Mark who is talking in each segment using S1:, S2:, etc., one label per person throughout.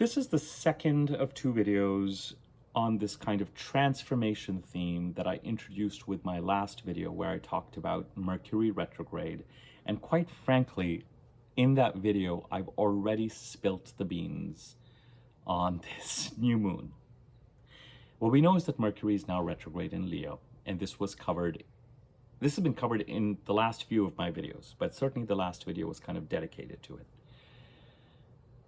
S1: This is the second of two videos on this kind of transformation theme that I introduced with my last video where I talked about Mercury retrograde. And quite frankly, in that video, I've already spilt the beans on this new moon. What we know is that Mercury is now retrograde in Leo, and this has been covered in the last few of my videos, but certainly the last video was kind of dedicated to it.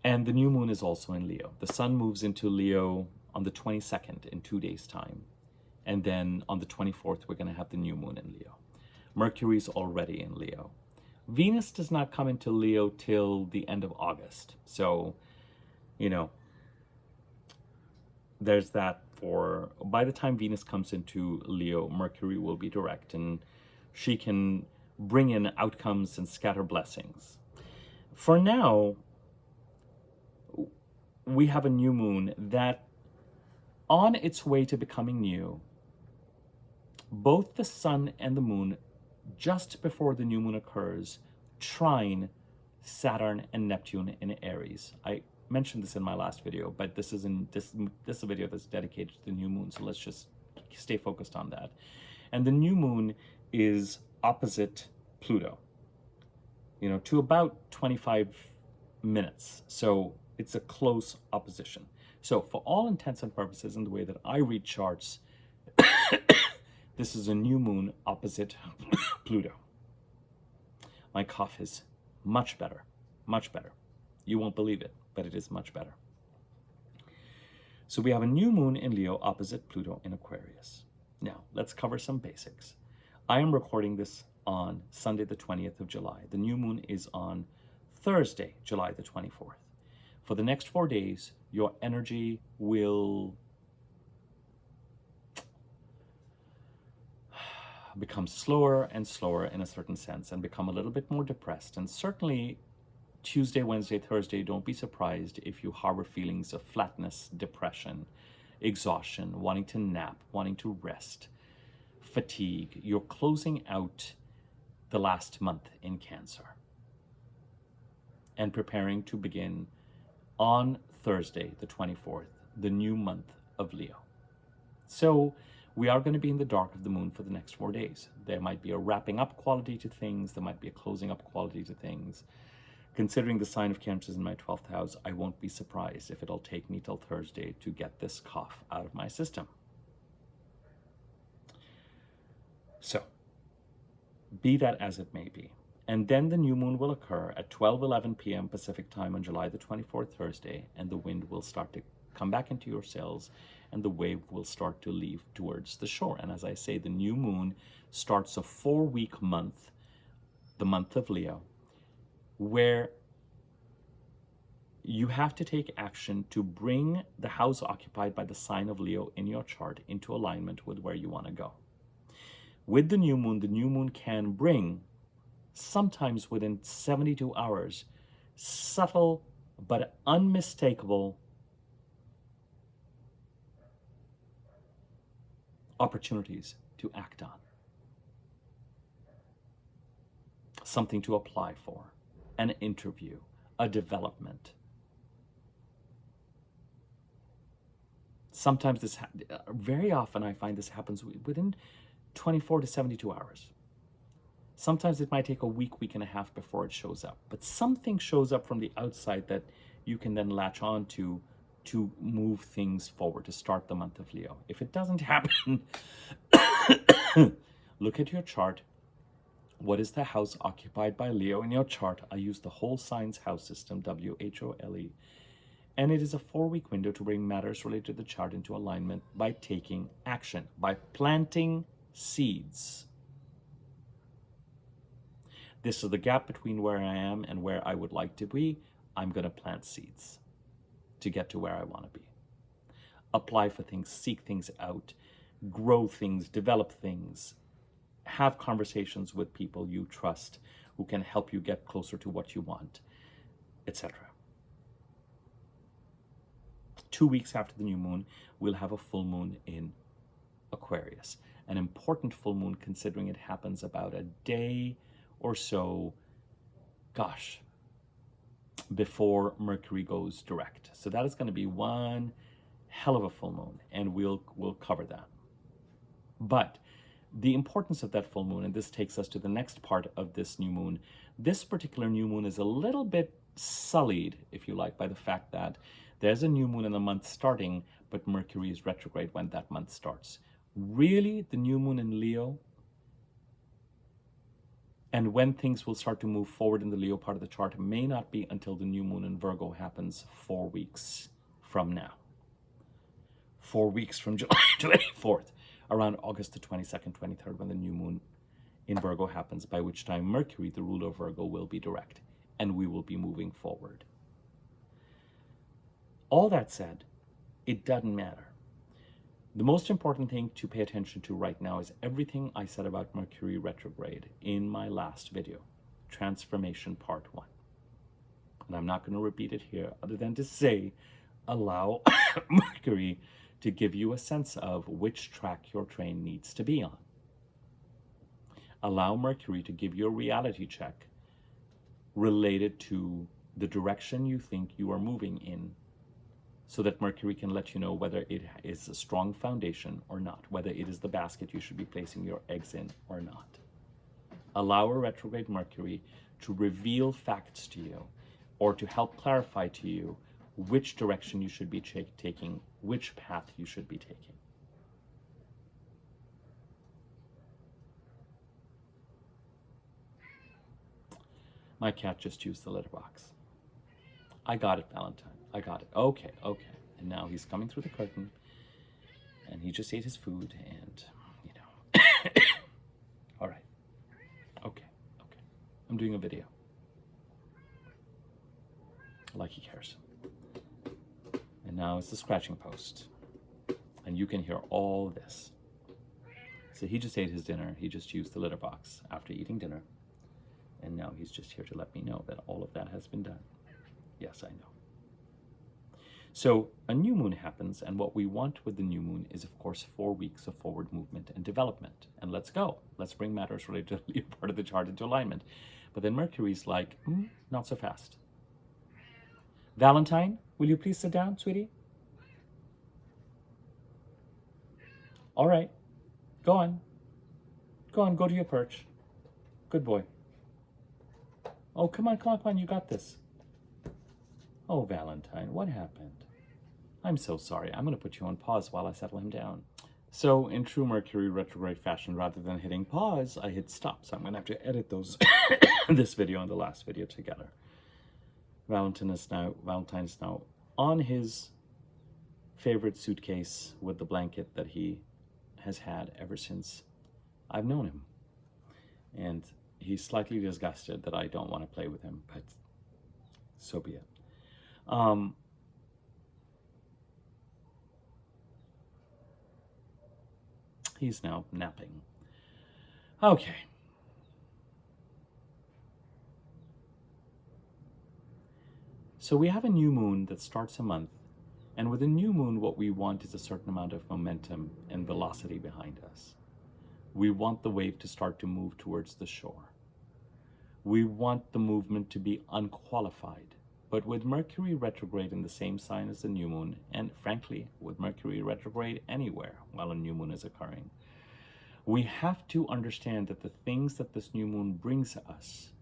S1: And the new moon is also in Leo. The sun moves into Leo on the 22nd in 2 days' time. And then on the 24th, we're going to have the new moon in Leo. Mercury's already in Leo. Venus does not come into Leo till the end of August. So, you know, there's that by the time Venus comes into Leo, Mercury will be direct and she can bring in outcomes and scatter blessings. For now, we have a new moon that, on its way to becoming new, both the sun and the moon, just before the new moon occurs, trine Saturn and Neptune in Aries. I mentioned this in my last video, but this is a video that's dedicated to the new moon, so let's just stay focused on that. And the new moon is opposite Pluto, you know, to about 25 minutes. So it's a close opposition. So for all intents and purposes, in the way that I read charts, this is a new moon opposite Pluto. My cough is much better, much better. You won't believe it, but it is much better. So we have a new moon in Leo opposite Pluto in Aquarius. Now, let's cover some basics. I am recording this on Sunday, the 20th of July. The new moon is on Thursday, July the 24th. For the next 4 days, your energy will become slower and slower in a certain sense and become a little bit more depressed. And certainly Tuesday, Wednesday, Thursday, don't be surprised if you harbor feelings of flatness, depression, exhaustion, wanting to nap, wanting to rest, fatigue. You're closing out the last month in Cancer and preparing to begin on Thursday, the 24th, the new month of Leo. So we are going to be in the dark of the moon for the next 4 days. There might be a wrapping up quality to things. There might be a closing up quality to things. Considering the sign of Cancer is in my 12th house, I won't be surprised if it'll take me till Thursday to get this cough out of my system. So, be that as it may be. And then the new moon will occur at 12:11 p.m. Pacific time on July the 24th, Thursday, and the wind will start to come back into your sails and the wave will start to leave towards the shore. And as I say, the new moon starts a 4-week month, the month of Leo, where you have to take action to bring the house occupied by the sign of Leo in your chart into alignment with where you want to go. With the new moon can bring, sometimes within 72 hours, subtle but unmistakable opportunities to act on. Something to apply for, an interview, a development. Sometimes very often I find this happens within 24 to 72 hours. Sometimes it might take a week, week and a half before it shows up, but something shows up from the outside that you can then latch on to move things forward, to start the month of Leo. If it doesn't happen, look at your chart. What is the house occupied by Leo in your chart? I use the whole signs house system, WHOLE, and it is a 4-week window to bring matters related to the chart into alignment by taking action, by planting seeds. This is the gap between where I am and where I would like to be. I'm going to plant seeds to get to where I want to be. Apply for things, seek things out, grow things, develop things, have conversations with people you trust who can help you get closer to what you want, etc. 2 weeks after the new moon, we'll have a full moon in Aquarius. An important full moon, considering it happens about a day or so, before Mercury goes direct. So that is going to be one hell of a full moon, and we'll cover that. But the importance of that full moon, and this takes us to the next part of this new moon. This particular new moon is a little bit sullied, if you like, by the fact that there's a new moon in the month starting, but Mercury is retrograde when that month starts. Really, the new moon in Leo, and when things will start to move forward in the Leo part of the chart, may not be until the new moon in Virgo happens 4 weeks from now. 4 weeks from July 24th, around August the 22nd, 23rd, when the new moon in Virgo happens, by which time Mercury, the ruler of Virgo, will be direct, and we will be moving forward. All that said, it doesn't matter. The most important thing to pay attention to right now is everything I said about Mercury retrograde in my last video, Transformation Part 1. And I'm not going to repeat it here other than to say, allow Mercury to give you a sense of which track your train needs to be on. Allow Mercury to give you a reality check related to the direction you think you are moving in, so that Mercury can let you know whether it is a strong foundation or not, whether it is the basket you should be placing your eggs in or not. Allow a retrograde Mercury to reveal facts to you, or to help clarify to you which direction you should be taking, which path you should be taking. My cat just used the litter box. I got it, Valentine. I got it. Okay. And now he's coming through the curtain, and he just ate his food, and, All right. Okay. I'm doing a video. Like he cares. And now it's the scratching post, and you can hear all this. So he just ate his dinner. He just used the litter box after eating dinner, and now he's just here to let me know that all of that has been done. Yes, I know. So a new moon happens, and what we want with the new moon is, of course, 4 weeks of forward movement and development. And let's go. Let's bring matters related to the Leo part of the chart into alignment. But then Mercury's like, not so fast. Valentine, will you please sit down, sweetie? All right. Go on. Go to your perch. Good boy. Oh, come on. You got this. Oh, Valentine, what happened? I'm so sorry. I'm going to put you on pause while I settle him down. So in true Mercury retrograde fashion, rather than hitting pause, I hit stop. So I'm going to have to edit those, this video and the last video together. Valentine is now on his favorite suitcase with the blanket that he has had ever since I've known him. And he's slightly disgusted that I don't want to play with him, but so be it. He's now napping. Okay. So we have a new moon that starts a month, and with a new moon, what we want is a certain amount of momentum and velocity behind us. We want the wave to start to move towards the shore. We want the movement to be unqualified. But with Mercury retrograde in the same sign as the new moon, and frankly, with Mercury retrograde anywhere while a new moon is occurring, we have to understand that the things that this new moon brings us,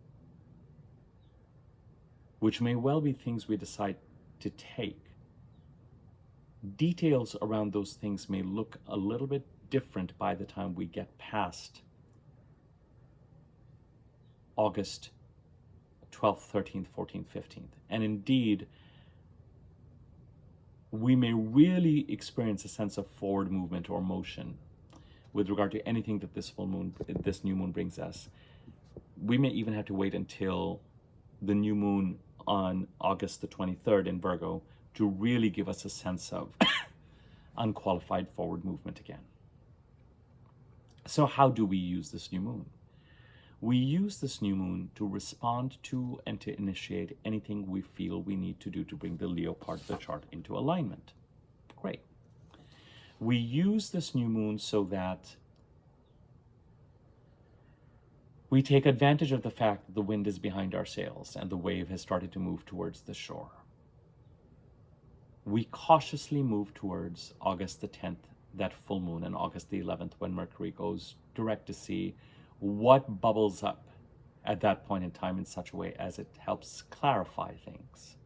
S1: which may well be things we decide to take, details around those things may look a little bit different by the time we get past August 12th, 13th, 14th, 15th. And indeed, we may really experience a sense of forward movement or motion with regard to anything that this new moon brings us. We may even have to wait until the new moon on August the 23rd in Virgo to really give us a sense of unqualified forward movement again. So how do we use this new moon? We use this new moon to respond to and to initiate anything we feel we need to do to bring the Leo part of the chart into alignment. Great. We use this new moon so that We take advantage of the fact that the wind is behind our sails and the wave has started to move towards the shore. We cautiously move towards August the 10th, that full moon, and August the 11th, when Mercury goes direct, to see what bubbles up at that point in time in such a way as it helps clarify things.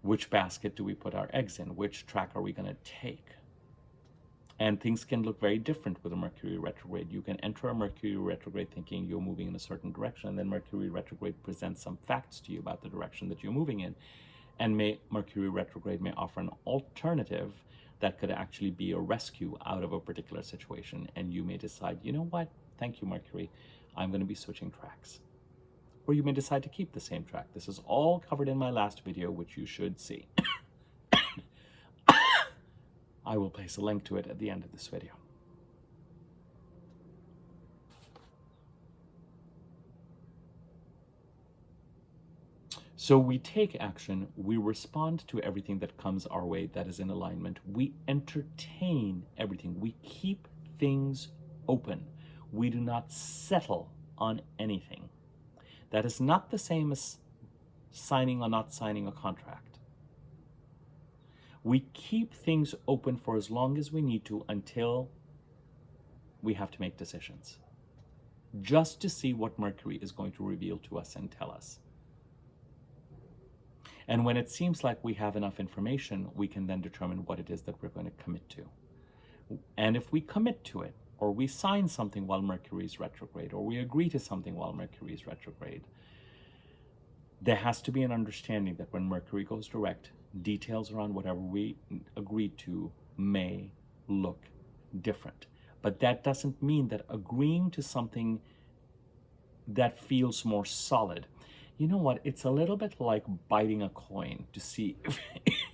S1: Which basket do we put our eggs in? Which track are we going to take? And things can look very different with a Mercury retrograde. You can enter a Mercury retrograde thinking you're moving in a certain direction, and then Mercury retrograde presents some facts to you about the direction that you're moving in. And Mercury retrograde may offer an alternative that could actually be a rescue out of a particular situation. And you may decide, you know what? Thank you, Mercury. I'm going to be switching tracks. Or you may decide to keep the same track. This is all covered in my last video, which you should see. I will place a link to it at the end of this video. So we take action, we respond to everything that comes our way that is in alignment. We entertain everything. We keep things open. We do not settle on anything. That is not the same as signing or not signing a contract. We keep things open for as long as we need to until we have to make decisions, just to see what Mercury is going to reveal to us and tell us. And when it seems like we have enough information, we can then determine what it is that we're going to commit to. And if we commit to it, or we sign something while Mercury is retrograde, or we agree to something while Mercury is retrograde, there has to be an understanding that when Mercury goes direct, details around whatever we agreed to may look different. But that doesn't mean that agreeing to something that feels more solid, you know what, it's a little bit like biting a coin to see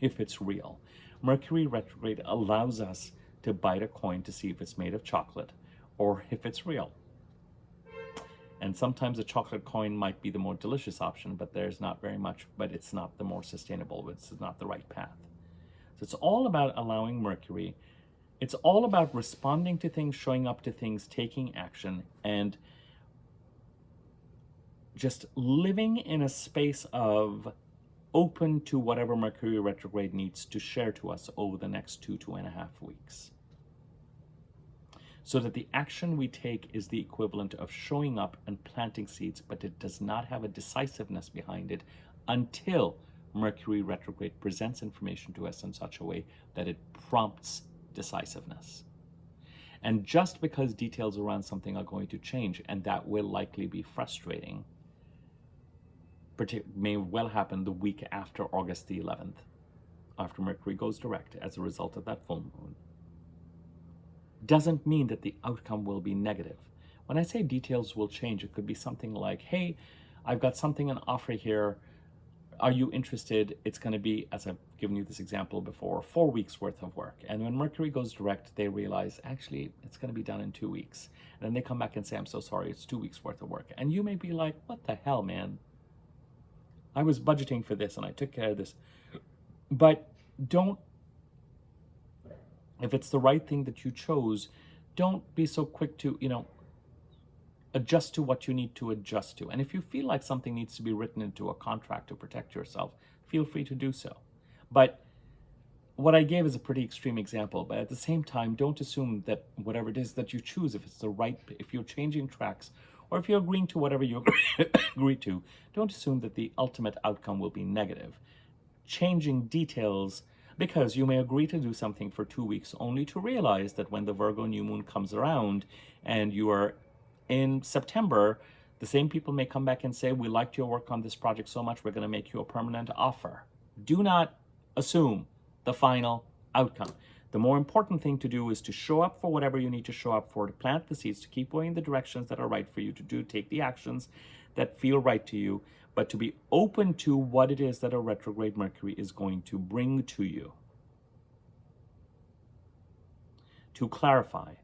S1: if it's real. Mercury retrograde allows us to bite a coin to see if it's made of chocolate or if it's real. And sometimes a chocolate coin might be the more delicious option, but there's not very much, but it's not the more sustainable, it's not the right path. So it's all about allowing Mercury, it's all about responding to things, showing up to things, taking action, and just living in a space of open to whatever Mercury retrograde needs to share to us over the next 2.5 weeks. So that the action we take is the equivalent of showing up and planting seeds, but it does not have a decisiveness behind it until Mercury retrograde presents information to us in such a way that it prompts decisiveness. And just because details around something are going to change, and that will likely be frustrating, may well happen the week after August the 11th, after Mercury goes direct as a result of that full moon, doesn't mean that the outcome will be negative. When I say details will change, it could be something like, hey, I've got something on offer here. Are you interested? It's going to be, as I've given you this example before, 4 weeks worth of work. And when Mercury goes direct, they realize, actually, it's going to be done in 2 weeks. And then they come back and say, I'm so sorry, it's 2 weeks worth of work. And you may be like, what the hell, man? I was budgeting for this and I took care of this. But don't, if it's the right thing that you chose, don't be so quick to, adjust to what you need to adjust to. And if you feel like something needs to be written into a contract to protect yourself, feel free to do so. But what I gave is a pretty extreme example, but at the same time, don't assume that whatever it is that you choose, if you're changing tracks, or if you're agreeing to whatever you agree to, don't assume that the ultimate outcome will be negative. Changing details, because you may agree to do something for 2 weeks only to realize that when the Virgo new moon comes around and you are in September, the same people may come back and say, we liked your work on this project so much, we're going to make you a permanent offer. Do not assume the final outcome. The more important thing to do is to show up for whatever you need to show up for, to plant the seeds, to keep going in the directions that are right for you to do, take the actions that feel right to you, but to be open to what it is that a retrograde Mercury is going to bring to you. To clarify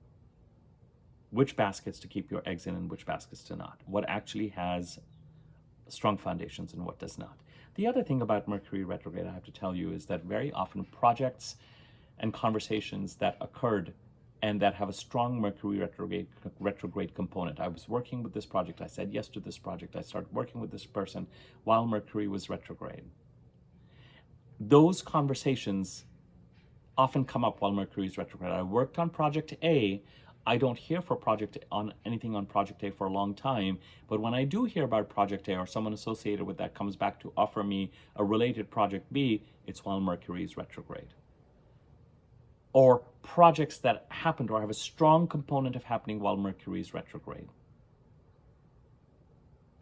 S1: which baskets to keep your eggs in and which baskets to not. What actually has strong foundations and what does not. The other thing about Mercury retrograde I have to tell you is that very often projects and conversations that occurred and that have a strong Mercury retrograde component. I was working with this project. I said yes to this project. I started working with this person while Mercury was retrograde. Those conversations often come up while Mercury is retrograde. I worked on project A. I don't hear for anything on project A for a long time, but when I do hear about project A or someone associated with that comes back to offer me a related project B, it's while Mercury is retrograde. Or projects that happened or have a strong component of happening while Mercury is retrograde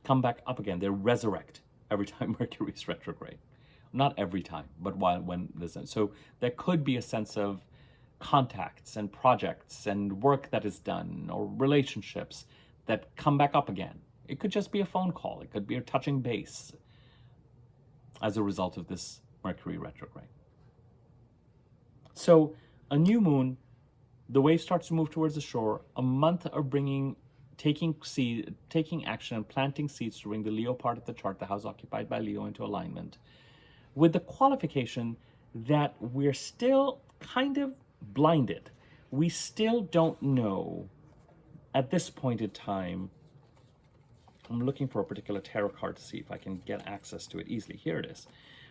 S1: come back up again. They resurrect every time Mercury is retrograde. Not every time, but when there's so there could be a sense of contacts and projects and work that is done or relationships that come back up again. It could just be a phone call. It could be a touching base as a result of this Mercury retrograde. So a new moon, the wave starts to move towards the shore. A month of taking action and planting seeds to bring the Leo part of the chart, the house occupied by Leo, into alignment, with the qualification that we're still kind of blinded. We still don't know at this point in time. I'm looking for a particular tarot card to see if I can get access to it easily. Here it is.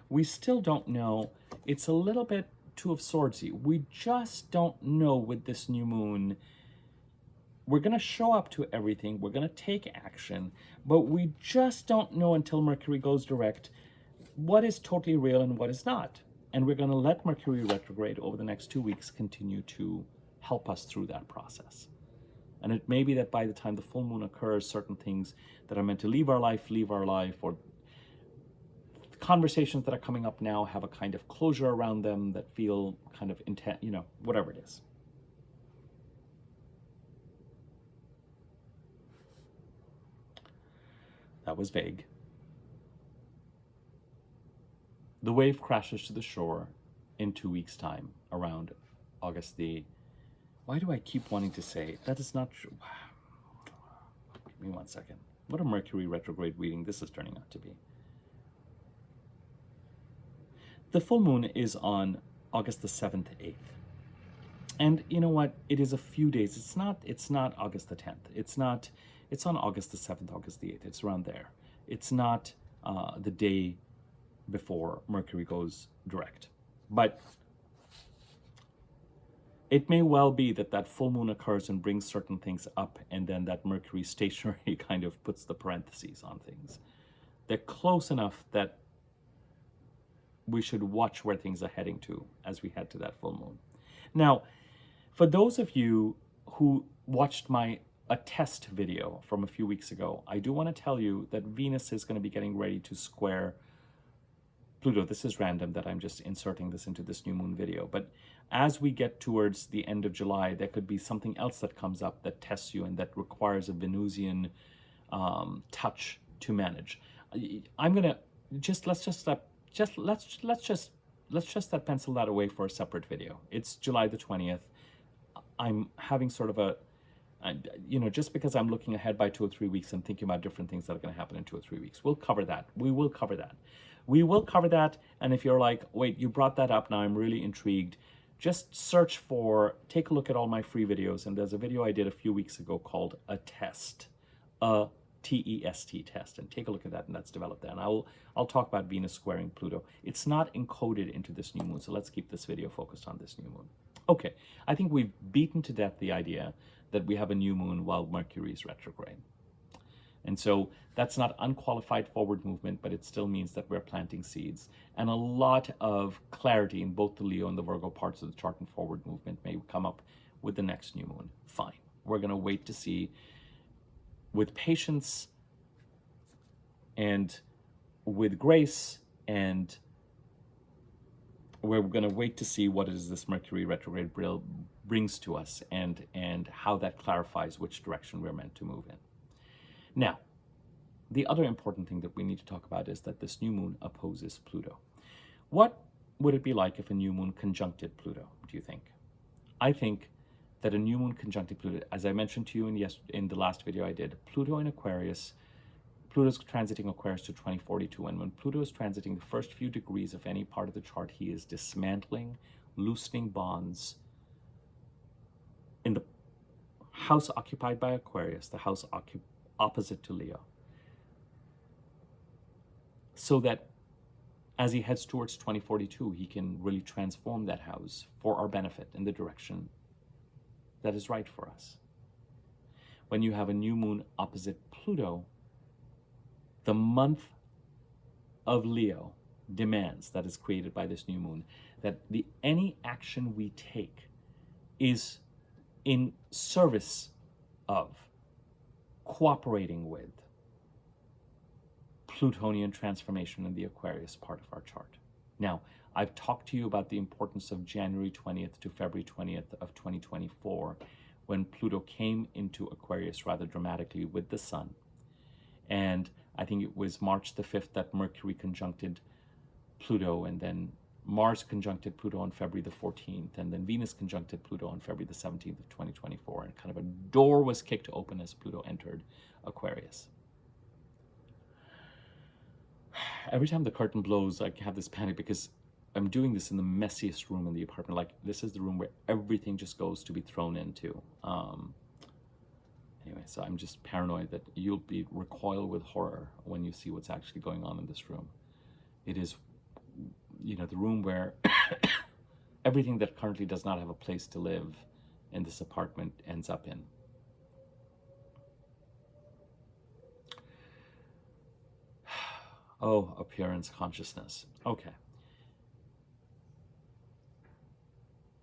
S1: We still don't know. It's a little bit Two of Swordsy. We just don't know with this new moon. We're going to show up to everything. We're going to take action, but we just don't know until Mercury goes direct what is totally real and what is not. And we're going to let Mercury retrograde over the next 2 weeks continue to help us through that process. And it may be that by the time the full moon occurs, certain things that are meant to leave our life, or conversations that are coming up now have a kind of closure around them that feel kind of intense, whatever it is. That was vague. The wave crashes to the shore in 2 weeks' time, around August the... Why do I keep wanting to say that is not true? Give me 1 second. What a Mercury retrograde reading this is turning out to be. The full moon is on August the 7th, 8th. And you know what? It is a few days. It's not August the 10th. It's on August the 7th, August the 8th. It's around there. It's not the day before Mercury goes direct. But it may well be that full moon occurs and brings certain things up, and then that Mercury stationary kind of puts the parentheses on things. They're close enough that we should watch where things are heading to as we head to that full moon. Now, for those of you who watched a test video from a few weeks ago, I do want to tell you that Venus is going to be getting ready to square Pluto. This is random that I'm just inserting this into this new moon video, but as we get towards the end of July, there could be something else that comes up that tests you and that requires a Venusian touch to manage. I'm gonna let's just pencil that away for a separate video. It's July the 20th. I'm having sort of just because I'm looking ahead by 2 or 3 weeks and thinking about different things that are going to happen in 2 or 3 weeks. We'll cover that. We will cover that. And if you're like, wait, you brought that up, now I'm really intrigued, just take a look at all my free videos. And there's a video I did a few weeks ago called A Test, a TEST test, and take a look at that, and that's developed there. And I'll talk about Venus squaring Pluto. It's not encoded into this new moon, so let's keep this video focused on this new moon. Okay, I think we've beaten to death the idea that we have a new moon while Mercury is retrograde. And so that's not unqualified forward movement, but it still means that we're planting seeds. And a lot of clarity in both the Leo and the Virgo parts of the chart and forward movement may come up with the next new moon. Fine. We're going to wait to see, with patience and with grace, and we're going to wait to see what it is this Mercury retrograde brings to us, and how that clarifies which direction we're meant to move in. Now, the other important thing that we need to talk about is that this new moon opposes Pluto. What would it be like if a new moon conjuncted Pluto, do you think? I think that a new moon conjuncted Pluto, as I mentioned to you in the last video I did, Pluto in Aquarius, Pluto's transiting Aquarius to 2042, and when Pluto is transiting the first few degrees of any part of the chart, he is dismantling, loosening bonds, in the house occupied by Aquarius, the house opposite to Leo, so that as he heads towards 2042, he can really transform that house for our benefit in the direction that is right for us. When you have a new moon opposite Pluto, the month of Leo demands, that is created by this new moon, that any action we take is in service of, cooperating with Plutonian transformation in the Aquarius part of our chart. Now, I've talked to you about the importance of January 20th to February 20th of 2024, when Pluto came into Aquarius rather dramatically with the Sun. And I think it was March the 5th that Mercury conjuncted Pluto, and then Mars conjuncted Pluto on February the 14th, and then Venus conjuncted Pluto on February the 17th of 2024, and kind of a door was kicked open as Pluto entered Aquarius. Every time the curtain blows, I have this panic because I'm doing this in the messiest room in the apartment. Like, this is the room where everything just goes to be thrown into. Anyway, so I'm just paranoid that you'll be recoil with horror when you see what's actually going on in this room. It is, you know, the room where everything that currently does not have a place to live in this apartment ends up in. Oh, appearance consciousness. Okay.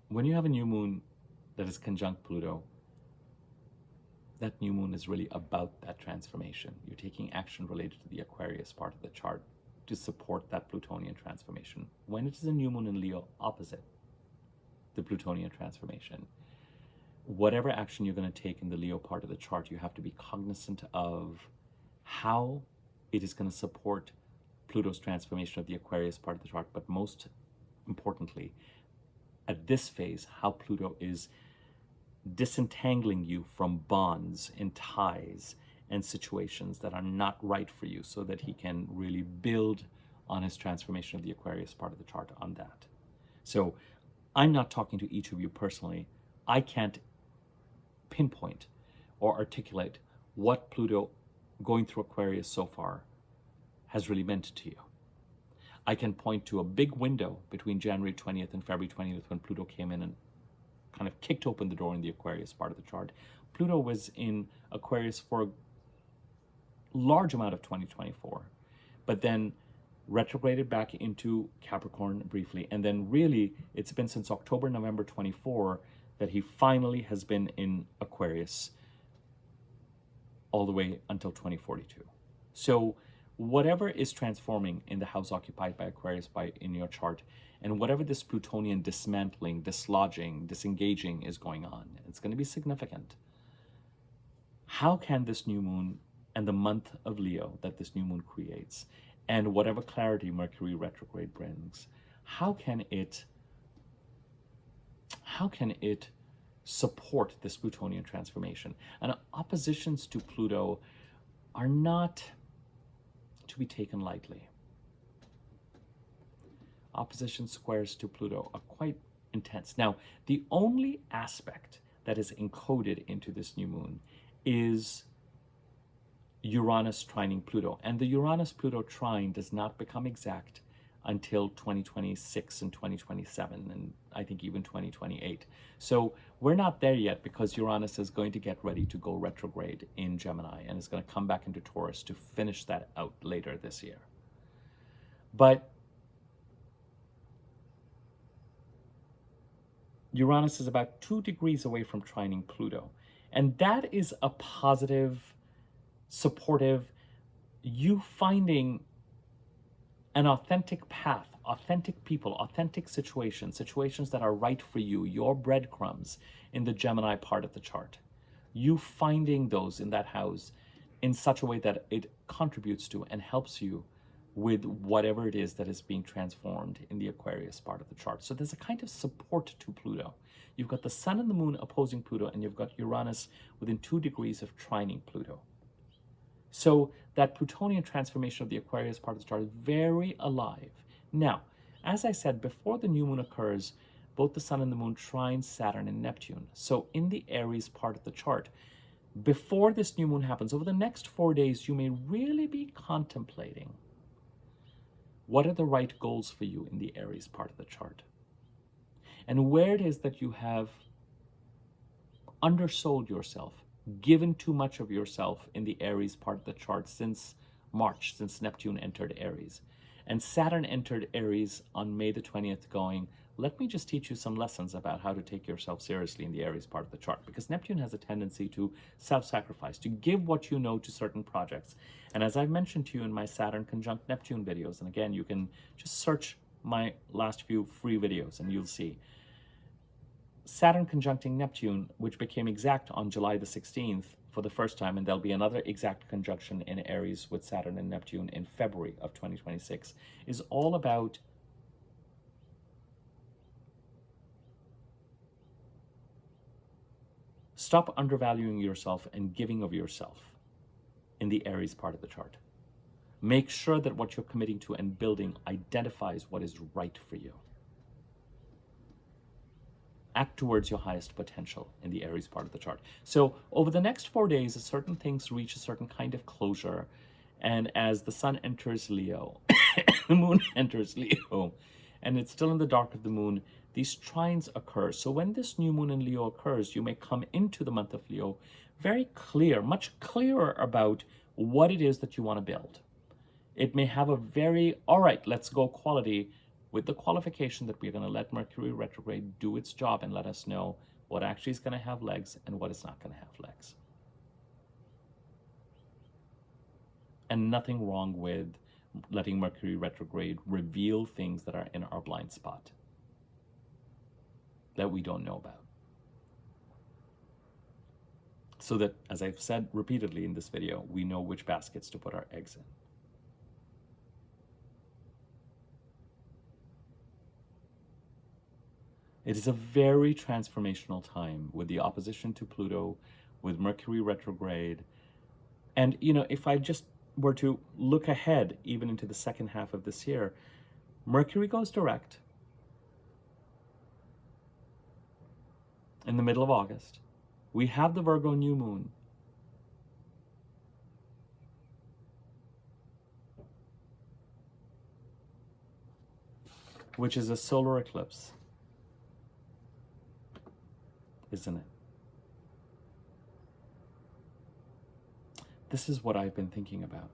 S1: When you have a new moon that is conjunct Pluto, that new moon is really about that transformation. You're taking action related to the Aquarius part of the chart to support that Plutonian transformation. When it is a new moon in Leo opposite the Plutonian transformation, whatever action you're going to take in the Leo part of the chart, you have to be cognizant of how it is going to support Pluto's transformation of the Aquarius part of the chart, but most importantly, at this phase, how Pluto is disentangling you from bonds and ties and situations that are not right for you, so that he can really build on his transformation of the Aquarius part of the chart on that. So I'm not talking to each of you personally. I can't pinpoint or articulate what Pluto going through Aquarius so far has really meant to you. I can point to a big window between January 20th and February 20th when Pluto came in and kind of kicked open the door in the Aquarius part of the chart. Pluto was in Aquarius for a large amount of 2024, but then retrograded back into Capricorn briefly, and then really it's been since October, November 24 that he finally has been in Aquarius all the way until 2042. So whatever is transforming in the house occupied by Aquarius in your chart, and whatever this Plutonian dismantling, dislodging, disengaging is going on, it's going to be significant. How can this new moon and the month of Leo that this new moon creates, and whatever clarity Mercury retrograde brings, how can it support this Plutonian transformation? And oppositions to Pluto are not to be taken lightly. Opposition squares to Pluto are quite intense. Now, the only aspect that is encoded into this new moon is Uranus trining Pluto. And the Uranus-Pluto trine does not become exact until 2026 and 2027, and I think even 2028. So we're not there yet, because Uranus is going to get ready to go retrograde in Gemini, and it's going to come back into Taurus to finish that out later this year. But Uranus is about 2 degrees away from trining Pluto, and that is a positive, supportive, you finding an authentic path, authentic people, authentic situations that are right for you, your breadcrumbs in the Gemini part of the chart. You finding those in that house in such a way that it contributes to and helps you with whatever it is that is being transformed in the Aquarius part of the chart. So there's a kind of support to Pluto. You've got the Sun and the Moon opposing Pluto, and you've got Uranus within 2 degrees of trining Pluto. So that Plutonian transformation of the Aquarius part of the chart is very alive. Now, as I said, before the new moon occurs, both the sun and the moon trine Saturn and Neptune. So in the Aries part of the chart, before this new moon happens, over the next 4 days, you may really be contemplating what are the right goals for you in the Aries part of the chart, and where it is that you have undersold yourself, given too much of yourself in the Aries part of the chart since March, since Neptune entered Aries. And Saturn entered Aries on May the 20th going, let me just teach you some lessons about how to take yourself seriously in the Aries part of the chart, because Neptune has a tendency to self-sacrifice, to give what you know to certain projects. And as I've mentioned to you in my Saturn conjunct Neptune videos, and again, you can just search my last few free videos and you'll see, Saturn conjuncting Neptune, which became exact on July the 16th for the first time, and there'll be another exact conjunction in Aries with Saturn and Neptune in February of 2026, is all about stop undervaluing yourself and giving of yourself in the Aries part of the chart. Make sure that what you're committing to and building identifies what is right for you. Act towards your highest potential in the Aries part of the chart. So over the next 4 days, certain things reach a certain kind of closure. And as the sun enters Leo, the moon enters Leo, and it's still in the dark of the moon, these trines occur. So when this new moon in Leo occurs, you may come into the month of Leo very clear, much clearer about what it is that you want to build. It may have a very, all right, let's go quality, with the qualification that we're going to let Mercury retrograde do its job and let us know what actually is going to have legs and what is not going to have legs. And nothing wrong with letting Mercury retrograde reveal things that are in our blind spot that we don't know about. So that, as I've said repeatedly in this video, we know which baskets to put our eggs in. It is a very transformational time with the opposition to Pluto, with Mercury retrograde. And, you know, if I just were to look ahead even into the second half of this year, Mercury goes direct in the middle of August. We have the Virgo new moon. Which is a solar eclipse. Isn't it? This is what I've been thinking about.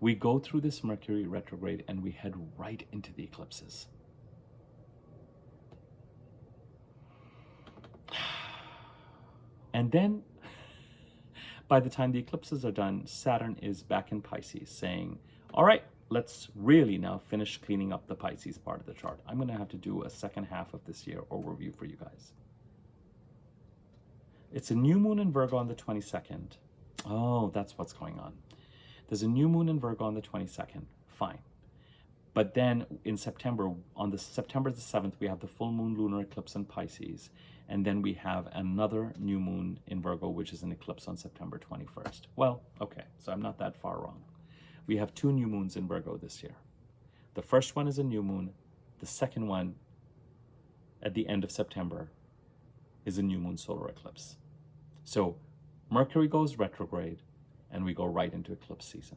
S1: We go through this Mercury retrograde and we head right into the eclipses. And then, by the time the eclipses are done, Saturn is back in Pisces saying, all right, let's really now finish cleaning up the Pisces part of the chart. I'm going to have to do a second half of this year overview for you guys. It's a new moon in Virgo on the 22nd. Oh, that's what's going on. There's a new moon in Virgo on the 22nd. Fine. But then in September, on the September the 7th, we have the full moon lunar eclipse in Pisces. And then we have another new moon in Virgo, which is an eclipse on September 21st. Well, okay, so I'm not that far wrong. We have 2 new moons in Virgo this year. The first one is a new moon. The second one, at the end of September, is a new moon solar eclipse. So Mercury goes retrograde and we go right into eclipse season.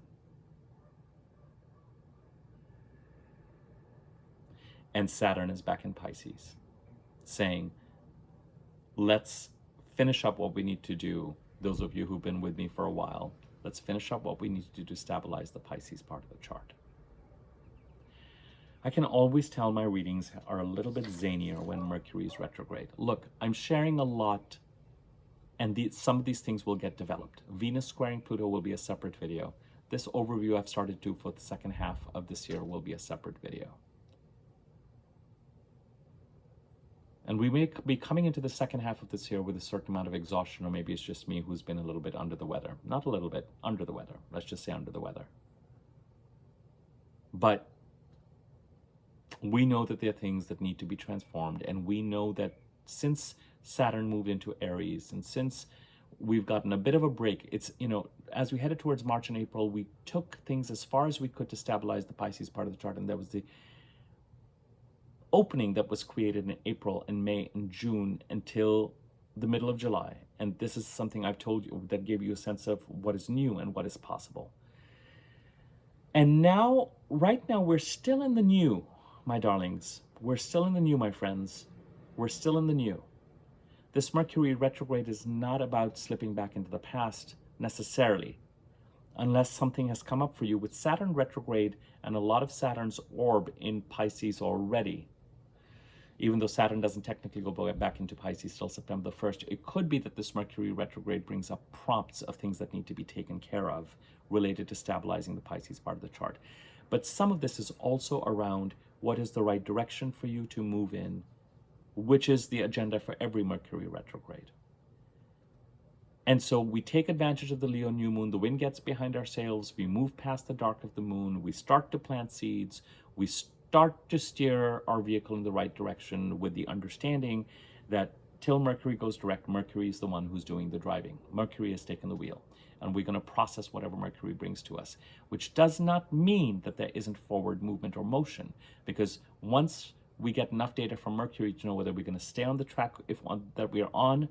S1: And Saturn is back in Pisces saying, let's finish up what we need to do. Those of you who've been with me for a while, let's finish up what we need to do to stabilize the Pisces part of the chart. I can always tell my readings are a little bit zanier when Mercury is retrograde. Look, I'm sharing a lot, and some of these things will get developed. Venus squaring Pluto will be a separate video. This overview I've started to for the second half of this year will be a separate video. And we may be coming into the second half of this year with a certain amount of exhaustion, or maybe it's just me who's been a little bit under the weather. Not a little bit, under the weather. Let's just say under the weather. But we know that there are things that need to be transformed, and we know that since Saturn moved into Aries, and since we've gotten a bit of a break, it's, you know, as we headed towards March and April, we took things as far as we could to stabilize the Pisces part of the chart, and there was the opening that was created in April and May and June until the middle of July. And this is something I've told you that gave you a sense of what is new and what is possible. And now, right now, we're still in the new, my darlings. We're still in the new, my friends. We're still in the new. This Mercury retrograde is not about slipping back into the past necessarily, unless something has come up for you with Saturn retrograde and a lot of Saturn's orb in Pisces already. Even though Saturn doesn't technically go back into Pisces till September the 1st, it could be that this Mercury retrograde brings up prompts of things that need to be taken care of related to stabilizing the Pisces part of the chart. But some of this is also around what is the right direction for you to move in, which is the agenda for every Mercury retrograde. And so we take advantage of the Leo new moon, the wind gets behind our sails, we move past the dark of the moon, we start to plant seeds, we start to steer our vehicle in the right direction with the understanding that till Mercury goes direct, Mercury is the one who's doing the driving. Mercury has taken the wheel, and we're going to process whatever Mercury brings to us, which does not mean that there isn't forward movement or motion, because once we get enough data from Mercury to know whether we're going to stay on the track that we are on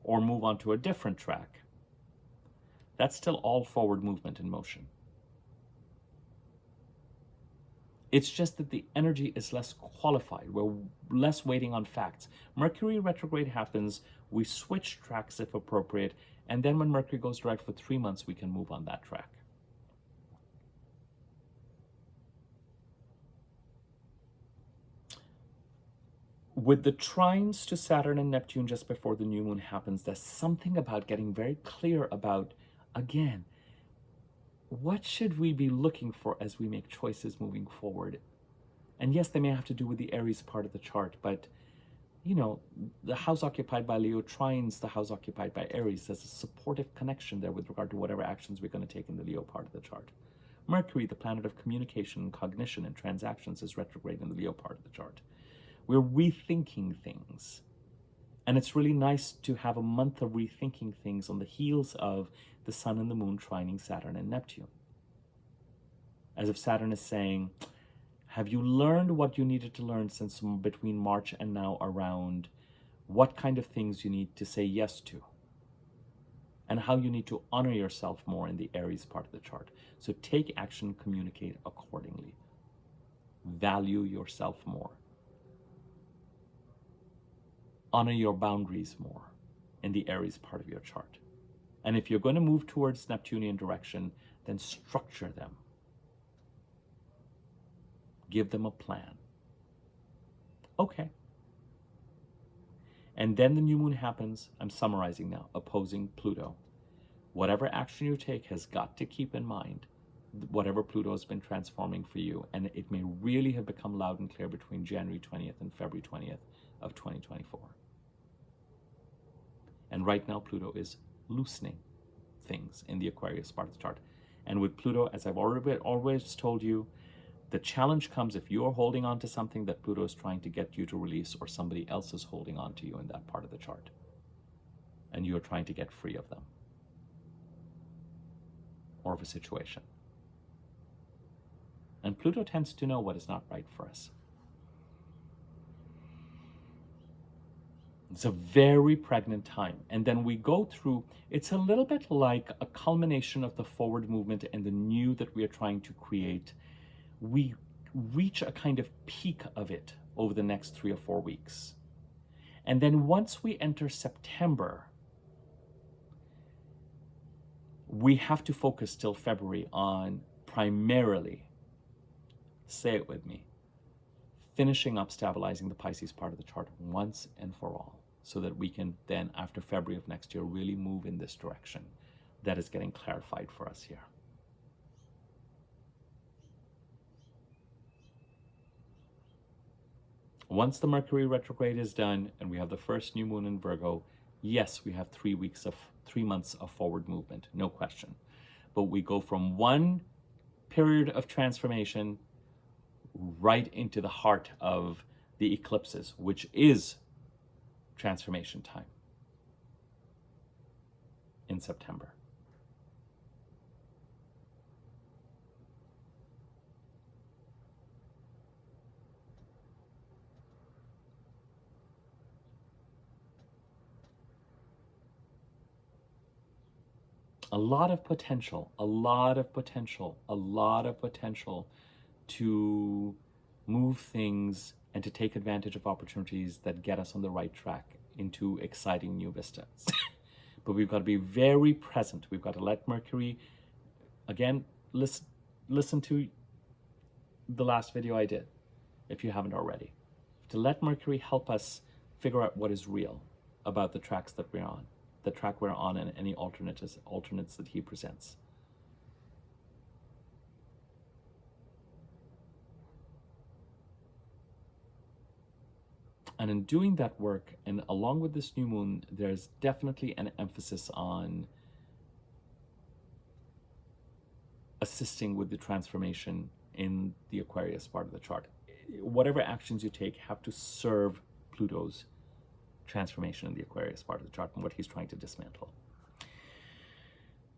S1: or move on to a different track, that's still all forward movement and motion. It's just that the energy is less qualified. We're less waiting on facts. Mercury retrograde happens, we switch tracks if appropriate, and then when Mercury goes direct for 3 months, we can move on that track. With the trines to Saturn and Neptune just before the new moon happens, there's something about getting very clear about, again, what should we be looking for as we make choices moving forward? And yes, they may have to do with the Aries part of the chart, but you know, the house occupied by Leo trines the house occupied by Aries. There's a supportive connection there with regard to whatever actions we're going to take in the Leo part of the chart. Mercury, the planet of communication and cognition and transactions, is retrograde in the Leo part of the chart. We're rethinking things. And it's really nice to have a month of rethinking things on the heels of the sun and the moon trining Saturn and Neptune. As if Saturn is saying, have you learned what you needed to learn since between March and now around what kind of things you need to say yes to? And how you need to honor yourself more in the Aries part of the chart. So take action, communicate accordingly. Value yourself more. Honor your boundaries more in the Aries part of your chart. And if you're going to move towards Neptunian direction, then structure them. Give them a plan. Okay. And then the new moon happens, I'm summarizing now, opposing Pluto. Whatever action you take has got to keep in mind whatever Pluto has been transforming for you. And it may really have become loud and clear between January 20th and February 20th of 2024. And right now, Pluto is loosening things in the Aquarius part of the chart. And with Pluto, as I've always told you, the challenge comes if you are holding on to something that Pluto is trying to get you to release, or somebody else is holding on to you in that part of the chart, and you're trying to get free of them or of a situation. And Pluto tends to know what is not right for us. It's a very pregnant time. And then we go through, it's a little bit like a culmination of the forward movement and the new that we are trying to create. We reach a kind of peak of it over the next 3 or 4 weeks. And then once we enter September, we have to focus till February on primarily, say it with me, finishing up stabilizing the Pisces part of the chart once and for all, so that we can then, after February of next year, really move in this direction that is getting clarified for us here. Once the Mercury retrograde is done and we have the first new moon in Virgo, yes, we have 3 months of forward movement, no question. But we go from one period of transformation right into the heart of the eclipses, which is transformation time in September. a lot of potential, a lot of potential, a lot of potential to move things and to take advantage of opportunities that get us on the right track into exciting new vistas. But we've got to be very present. We've got to let Mercury, again, listen to the last video I did, if you haven't already, to let Mercury help us figure out what is real about the tracks that we're on, the track we're on, and any alternates that he presents. And in doing that work, and along with this new moon, there's definitely an emphasis on assisting with the transformation in the Aquarius part of the chart. Whatever actions you take have to serve Pluto's transformation in the Aquarius part of the chart and what he's trying to dismantle.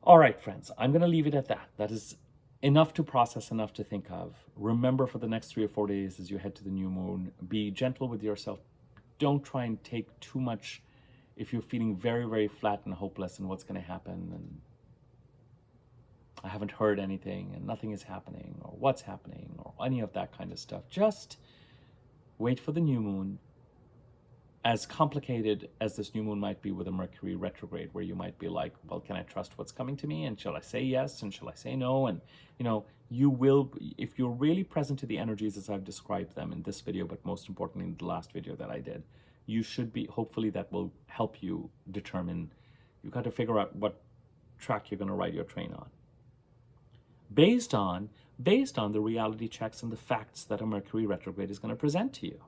S1: All right, friends, I'm going to leave it at that. That is enough to process, enough to think of. Remember, for the next 3 or 4 days as you head to the new moon, be gentle with yourself. Don't try and take too much if you're feeling very, very flat and hopeless and what's going to happen, and I haven't heard anything and nothing is happening, or what's happening, or any of that kind of stuff. Just wait for the new moon. As complicated as this new moon might be with a Mercury retrograde, where you might be like, well, can I trust what's coming to me? And shall I say yes? And shall I say no? And, you know, you will, if you're really present to the energies as I've described them in this video, but most importantly in the last video that I did, you should be, hopefully that will help you determine, you've got to figure out what track you're going to ride your train on. Based on the reality checks and the facts that a Mercury retrograde is going to present to you.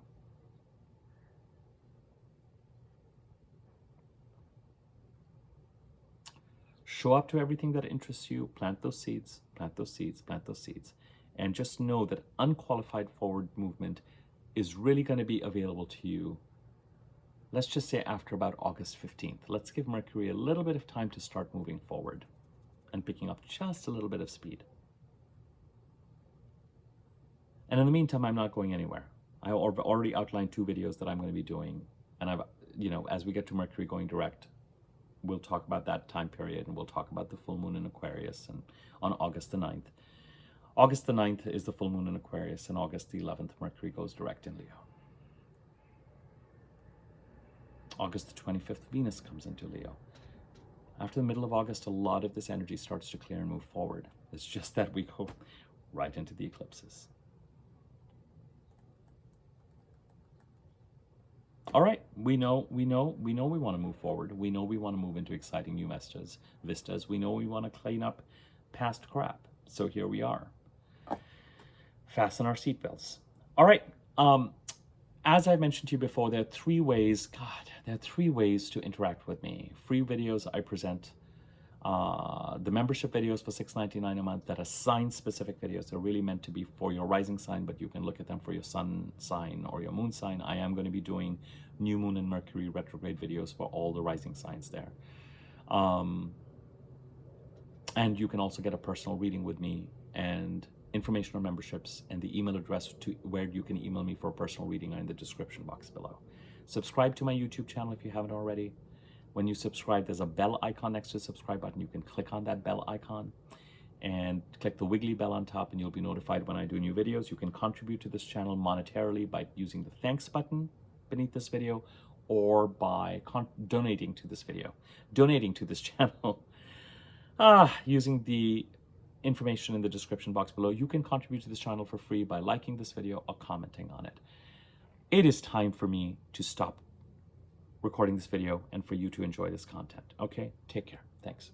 S1: Show up to everything that interests you, plant those seeds, plant those seeds, plant those seeds. And just know that unqualified forward movement is really going to be available to you, let's just say after about August 15th. Let's give Mercury a little bit of time to start moving forward and picking up just a little bit of speed. And in the meantime, I'm not going anywhere. I've already outlined 2 videos that I'm going to be doing. And I've, you know, as we get to Mercury going direct, we'll talk about that time period, and we'll talk about the full moon in Aquarius and on August the 9th. August the 9th is the full moon in Aquarius, and August the 11th, Mercury goes direct in Leo. August the 25th, Venus comes into Leo. After the middle of August, a lot of this energy starts to clear and move forward. It's just that we go right into the eclipses. All right, we know we want to move forward. We know we want to move into exciting new vistas. We know we want to clean up past crap. So here we are. Fasten our seatbelts. All right. As I mentioned to you before, there are 3 ways. There are 3 ways to interact with me. Free videos I present. The membership videos for $6.99 a month that are sign-specific videos. They're really meant to be for your rising sign, but you can look at them for your sun sign or your moon sign. I am going to be doing new moon and Mercury retrograde videos for all the rising signs there. And you can also get a personal reading with me, and information on memberships and the email address to where you can email me for a personal reading are in the description box below. Subscribe to my YouTube channel if you haven't already. When you subscribe, there's a bell icon next to the subscribe button. You can click on that bell icon and click the wiggly bell on top, and you'll be notified when I do new videos. You can contribute to this channel monetarily by using the thanks button beneath this video, or by donating to this channel, using the information in the description box below. You can contribute to this channel for free by liking this video or commenting on it. It is time for me to stop recording this video and for you to enjoy this content. Okay, take care. Thanks.